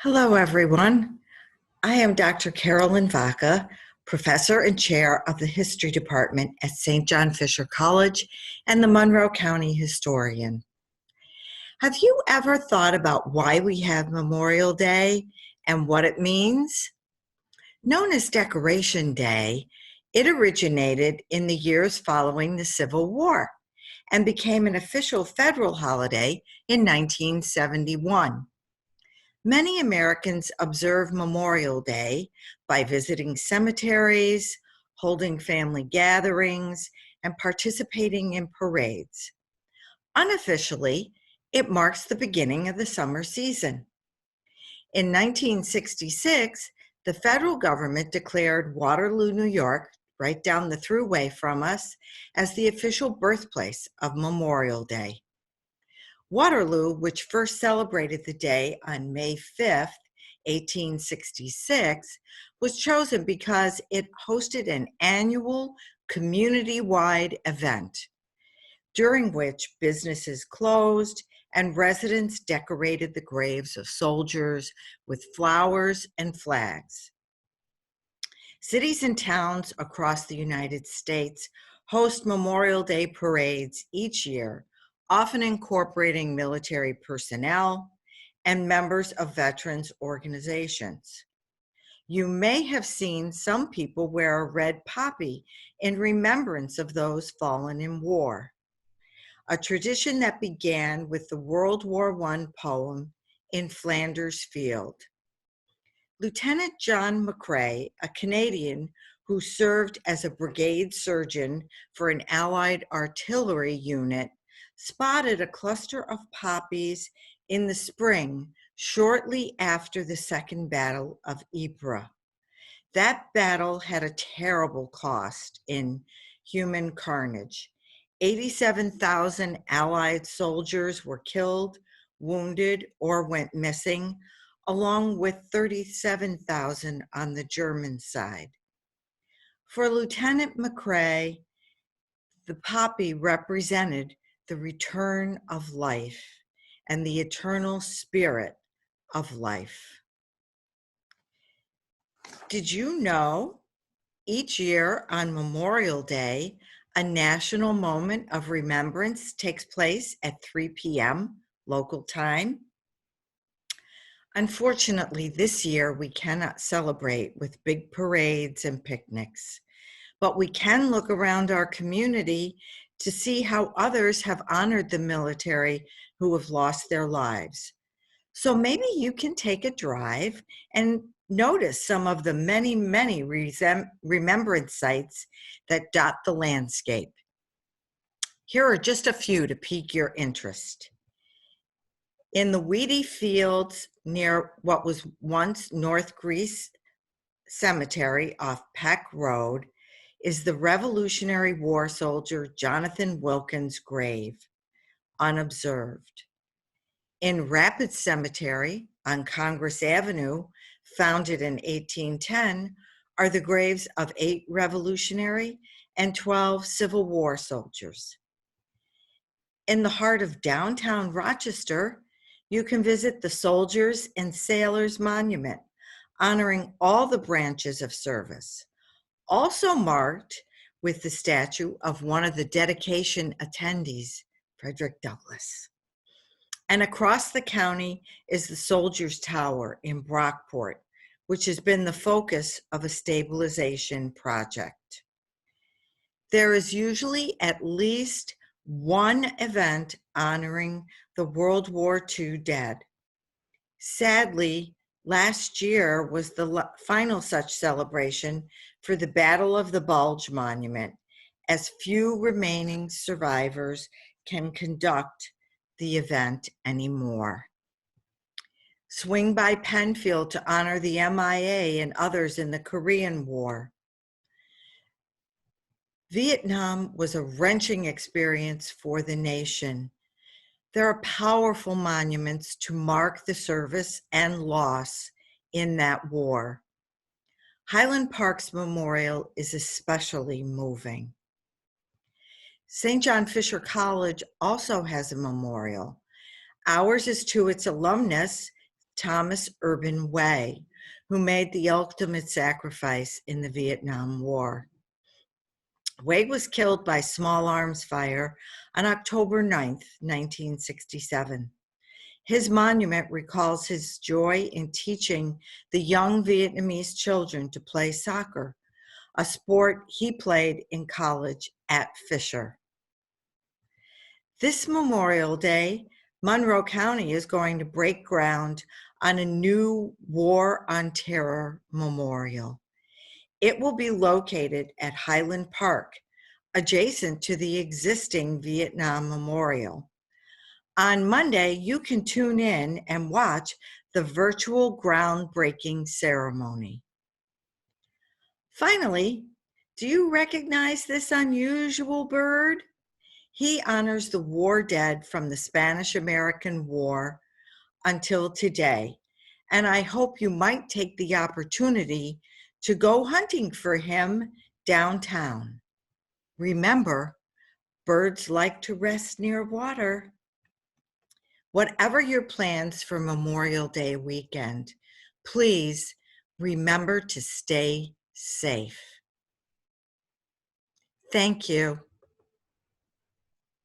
Hello, everyone. I am Dr. Carolyn Vaca, professor and chair of the History Department at St. John Fisher College and the Monroe County historian. Have you ever thought about why we have Memorial Day and what it means? Known as Decoration Day, it originated in the years following the Civil War and became an official federal holiday in 1971. Many Americans observe Memorial Day by visiting cemeteries, holding family gatherings, and participating in parades. Unofficially, it marks the beginning of the summer season. In 1966, the federal government declared Waterloo, New York, right down the thruway from us, as the official birthplace of Memorial Day. Waterloo, which first celebrated the day on May 5th, 1866, was chosen because it hosted an annual community-wide event during which businesses closed and residents decorated the graves of soldiers with flowers and flags. Cities and towns across the United States host Memorial Day parades each year, often incorporating military personnel and members of veterans organizations. You may have seen some people wear a red poppy in remembrance of those fallen in war, a tradition that began with the World War I poem In Flanders Field. Lieutenant John McCrae, a Canadian who served as a brigade surgeon for an Allied artillery unit, spotted a cluster of poppies in the spring shortly after the Second Battle of Ypres. That battle had a terrible cost in human carnage. 87,000 Allied soldiers were killed, wounded, or went missing, along with 37,000 on the German side. For Lieutenant McCrae, the poppy represented the return of life and the eternal spirit of life. Did you know each year on Memorial Day, a national moment of remembrance takes place at 3 p.m. local time? Unfortunately, this year we cannot celebrate with big parades and picnics, but we can look around our community to see how others have honored the military who have lost their lives. So maybe you can take a drive and notice some of the many, many remembrance sites that dot the landscape. Here are just a few to pique your interest. In the weedy fields near what was once North Greece Cemetery off Peck Road is the Revolutionary War soldier Jonathan Wilkins' grave, unobserved. In Rapids Cemetery on Congress Avenue, founded in 1810, are the graves of 8 Revolutionary and 12 Civil War soldiers. In the heart of downtown Rochester, you can visit the Soldiers and Sailors Monument, honoring all the branches of service, also marked with the statue of one of the dedication attendees, Frederick Douglass. And across the county is the Soldiers Tower in Brockport, which has been the focus of a stabilization project. There is usually at least one event honoring the World War II dead. Sadly, last year was the final such celebration for the Battle of the Bulge Monument, as few remaining survivors can conduct the event anymore. Swing by Penfield to honor the MIA and others in the Korean War. Vietnam was a wrenching experience for the nation. There are powerful monuments to mark the service and loss in that war. Highland Park's memorial is especially moving. St. John Fisher College also has a memorial. Ours is to its alumnus, Thomas Urban Way, who made the ultimate sacrifice in the Vietnam War. Way was killed by small arms fire on October 9th, 1967. His monument recalls his joy in teaching the young Vietnamese children to play soccer, a sport he played in college at Fisher. This Memorial Day, Monroe County is going to break ground on a new War on Terror memorial. It will be located at Highland Park, adjacent to the existing Vietnam Memorial. On Monday, you can tune in and watch the virtual groundbreaking ceremony. Finally, do you recognize this unusual bird? He honors the war dead from the Spanish-American War until today, and I hope you might take the opportunity to go hunting for him downtown. Remember, birds like to rest near water. Whatever your plans for Memorial Day weekend, please remember to stay safe. Thank you.